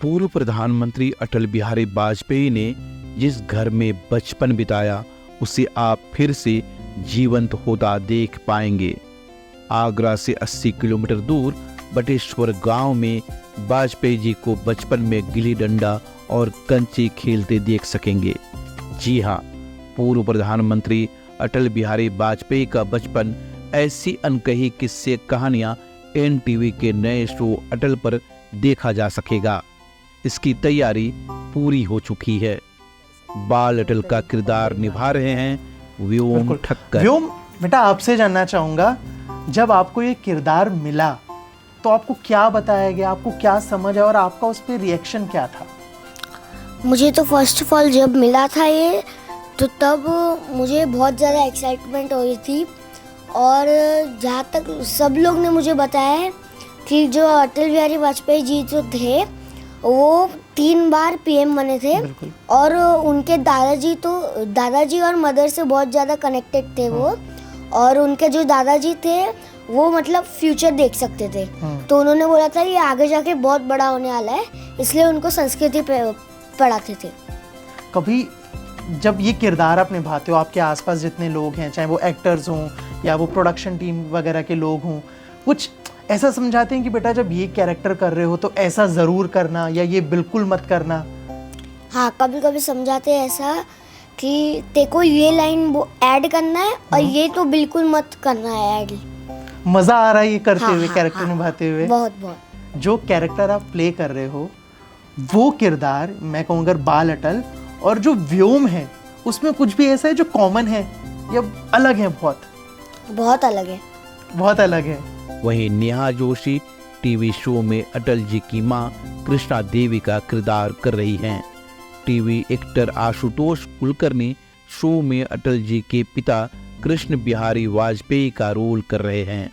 पूर्व प्रधानमंत्री अटल बिहारी वाजपेयी ने जिस घर में बचपन बिताया उसे आप फिर से जीवंत होता देख पाएंगे। आगरा से 80 किलोमीटर दूर बटेश्वर गांव में वाजपेयी जी को बचपन में गिल्ली डंडा और कंचे खेलते देख सकेंगे। जी हाँ, पूर्व प्रधानमंत्री अटल बिहारी वाजपेयी का बचपन ऐसी अनकही किस्से कहानियां NTV के नए शो अटल पर देखा जा सकेगा। इसकी तैयारी पूरी हो चुकी है। बाल अटल का किरदार निभा रहे हैं व्योम ठक्कर। व्योम बेटा, आपसे जानना चाहूंगा, जब आपको ये किरदार मिला तो आपको क्या बताया गया, आपको क्या समझ आया और आपका उस पर रिएक्शन क्या था? मुझे तो फर्स्ट ऑफ ऑल जब मिला था ये, तो तब मुझे बहुत ज़्यादा एक्साइटमेंट हो रही थी। और जहाँ तक सब लोग ने मुझे बताया है कि जो अटल बिहारी वाजपेयी जी जो थे वो 3 बार PM बने थे और उनके दादाजी और मदर से बहुत ज़्यादा कनेक्टेड थे वो। और उनके जो दादाजी थे वो मतलब फ्यूचर देख सकते थे, तो उन्होंने बोला था ये आगे जाके बहुत बड़ा होने वाला है, इसलिए उनको संस्कृति पढ़ाते थे। कभी जब ये किरदार आप निभाते हो, आपके आसपास जितने लोग हैं, चाहे वो एक्टर्स हों या वो प्रोडक्शन टीम वगैरह के लोग हों, कुछ ऐसा समझाते हैं कि बेटा जब ये कैरेक्टर कर रहे हो तो ऐसा ज़रूर करना या ये बिल्कुल मत करना? हाँ, कभी कभी समझाते हैं ऐसा कि तेको ये लाइन वो ऐड करना है और ये तो बिल्कुल मत करना है ऐड। मज़ा आ रहा है ये करते हुए, कैरेक्टर हाँ, निभाते हुए? बहुत। जो कैरेक्टर आप प्ले कर रहे हो वो किरदार, मैं कहूँगा बाल अटल और जो व्योम है, उसमें कुछ भी ऐसा है जो कॉमन है या अलग है? बहुत अलग है। बहुत अलग है। वहीं नेहा जोशी टीवी शो में अटल जी की मां कृष्णा देवी का किरदार कर रही हैं। TV actor Ashutosh Kulkarni show में अटल जी के पिता कृष्ण बिहारी वाजपेयी का रोल कर रहे हैं।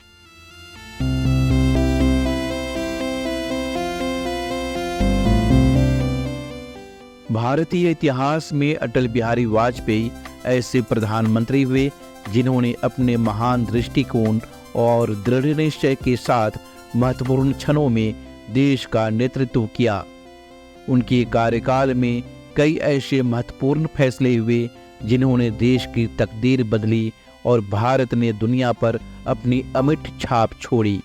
भारतीय इतिहास में अटल बिहारी वाजपेयी ऐसे प्रधानमंत्री हुए जिन्होंने अपने महान दृष्टिकोण और दृढ़ निश्चय के साथ महत्वपूर्ण क्षणों में देश का नेतृत्व किया। उनके कार्यकाल में कई ऐसे महत्वपूर्ण फैसले हुए जिन्होंने देश की तकदीर बदली और भारत ने दुनिया पर अपनी अमिट छाप छोड़ी।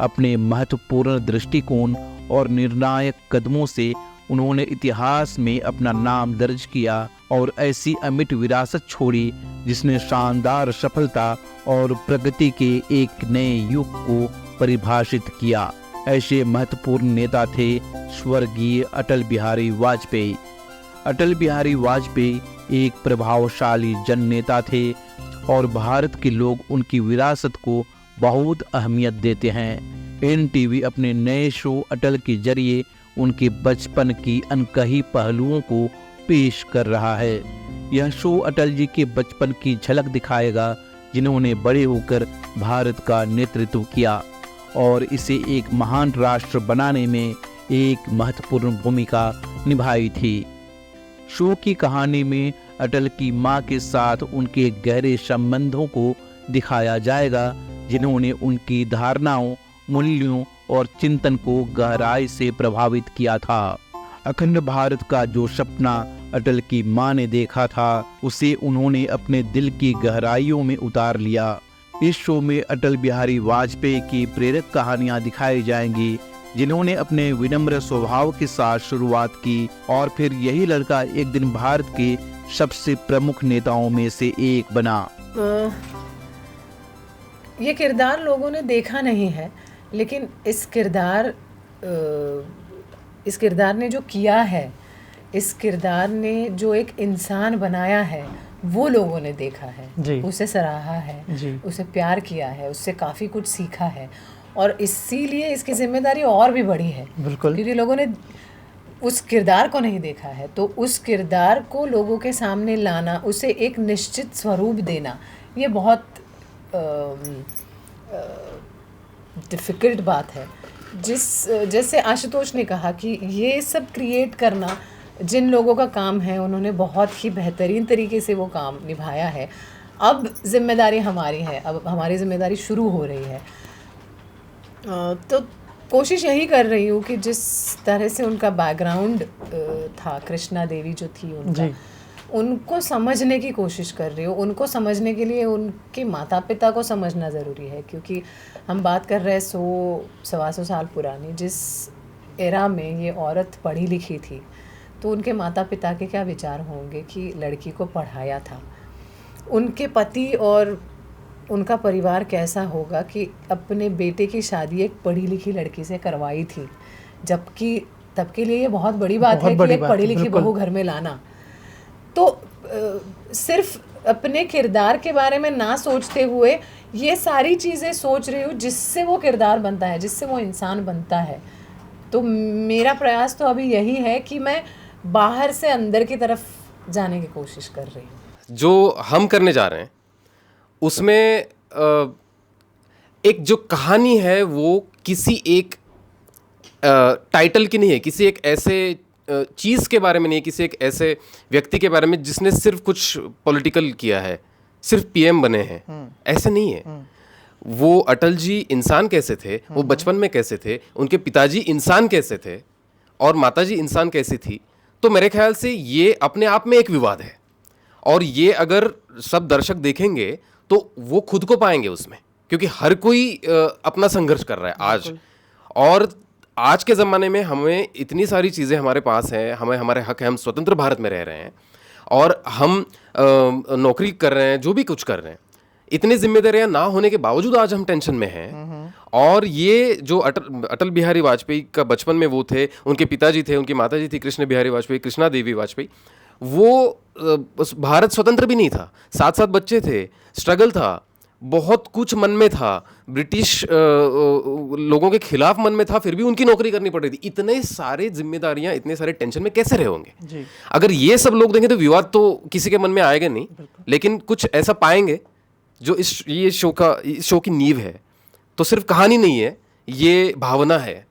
अपने महत्वपूर्ण दृष्टिकोण और निर्णायक कदमों से उन्होंने इतिहास में अपना नाम दर्ज किया और ऐसी अमिट विरासत छोड़ी जिसने शानदार सफलता और प्रगति के एक नए युग को परिभाषित किया। ऐसे महत्वपूर्ण नेता थे स्वर्गीय अटल बिहारी वाजपेयी। अटल बिहारी वाजपेयी एक प्रभावशाली जन नेता थे और भारत के लोग उनकी विरासत को बहुत अहमियत देते हैं। NTV अपने नए शो अटल के जरिए उनके बचपन की अनकही पहलुओं को पेश कर रहा है। यह शो अटल जी के बचपन की झलक दिखाएगा जिन्होंने बड़े होकर भारत का नेतृत्व किया और इसे एक महान राष्ट्र बनाने में एक महत्वपूर्ण भूमिका निभाई थी। शो की कहानी में अटल की मां के साथ उनके गहरे संबंधों को दिखाया जाएगा जिन्होंने उनकी धारणाओं, मूल्यों और चिंतन को गहराई से प्रभावित किया था। अखंड भारत का जो सपना अटल की मां ने देखा था उसे उन्होंने अपने दिल की गहराइयों में उतार लिया। इस शो में अटल बिहारी वाजपेयी की प्रेरक कहानियां दिखाई जाएंगी जिन्होंने अपने विनम्र स्वभाव के साथ शुरुआत की और फिर यही लड़का एक दिन भारत के सबसे प्रमुख नेताओं में से एक बना। ये किरदार लोगों ने देखा नहीं है, लेकिन इस किरदार ने जो किया है, इस किरदार ने जो एक इंसान बनाया है वो लोगों ने देखा है, उसे सराहा है, उसे प्यार किया है, उससे काफ़ी कुछ सीखा है और इसीलिए इसकी जिम्मेदारी और भी बड़ी है। बिल्कुल, क्योंकि लोगों ने उस किरदार को नहीं देखा है, तो उस किरदार को लोगों के सामने लाना, उसे एक निश्चित स्वरूप देना, ये बहुत डिफ़िकल्ट बात है। जैसे आशुतोष ने कहा कि ये सब क्रिएट करना जिन लोगों का काम है उन्होंने बहुत ही बेहतरीन तरीके से वो काम निभाया है। अब जिम्मेदारी हमारी है, अब हमारी जिम्मेदारी शुरू हो रही है। तो कोशिश यही कर रही हूँ कि जिस तरह से उनका बैकग्राउंड था, कृष्णा देवी जो थी उनका, उनको समझने की कोशिश कर रही हूँ। उनको समझने के लिए उनके माता पिता को समझना ज़रूरी है, क्योंकि हम बात कर रहे हैं 100-125 साल पुरानी, जिस एरा में ये औरत पढ़ी लिखी थी, तो उनके माता पिता के क्या विचार होंगे कि लड़की को पढ़ाया था। उनके पति और उनका परिवार कैसा होगा कि अपने बेटे की शादी एक पढ़ी लिखी लड़की से करवाई थी, जबकि तब के लिए ये बहुत बड़ी बात है कि एक पढ़ी लिखी बहू घर में लाना। तो सिर्फ अपने किरदार के बारे में ना सोचते हुए ये सारी चीज़ें सोच रही हूँ जिससे वो किरदार बनता है, जिससे वो इंसान बनता है। तो मेरा प्रयास तो अभी यही है कि मैं बाहर से अंदर की तरफ जाने की कोशिश कर रही हूँ। जो हम करने जा रहे हैं उसमें एक जो कहानी है वो किसी एक टाइटल की नहीं है, किसी एक ऐसे चीज़ के बारे में नहीं है, किसी एक ऐसे व्यक्ति के बारे में जिसने सिर्फ कुछ पॉलिटिकल किया है, सिर्फ पीएम बने हैं, ऐसे नहीं है। वो अटल जी इंसान कैसे थे, वो बचपन में कैसे थे, उनके पिताजी इंसान कैसे थे और माताजी इंसान कैसी थी। तो मेरे ख्याल से ये अपने आप में एक विवाद है, और ये अगर सब दर्शक देखेंगे तो वो खुद को पाएंगे उसमें, क्योंकि हर कोई अपना संघर्ष कर रहा है आज। और आज के ज़माने में हमें इतनी सारी चीज़ें हमारे पास हैं, हमें हमारे हक है, हम स्वतंत्र भारत में रह रहे हैं और हम नौकरी कर रहे हैं, जो भी कुछ कर रहे हैं, इतनी जिम्मेदारियां ना होने के बावजूद आज हम टेंशन में हैं। और ये जो अटल बिहारी वाजपेयी का बचपन में वो थे, उनके पिताजी थे, उनकी माताजी थी कृष्ण बिहारी वाजपेयी, कृष्णा देवी वाजपेयी, वो भारत स्वतंत्र भी नहीं था, 7-7 बच्चे थे, स्ट्रगल था, बहुत कुछ मन में था, ब्रिटिश लोगों के खिलाफ मन में था, फिर भी उनकी नौकरी करनी पड़ रही थी। इतने सारे जिम्मेदारियां, इतने सारे टेंशन में कैसे रहे होंगे? अगर ये सब लोग देखें तो विवाद तो किसी के मन में आएगा नहीं, लेकिन कुछ ऐसा पाएंगे जो ये शो की नींव है। तो सिर्फ कहानी नहीं है, ये भावना है,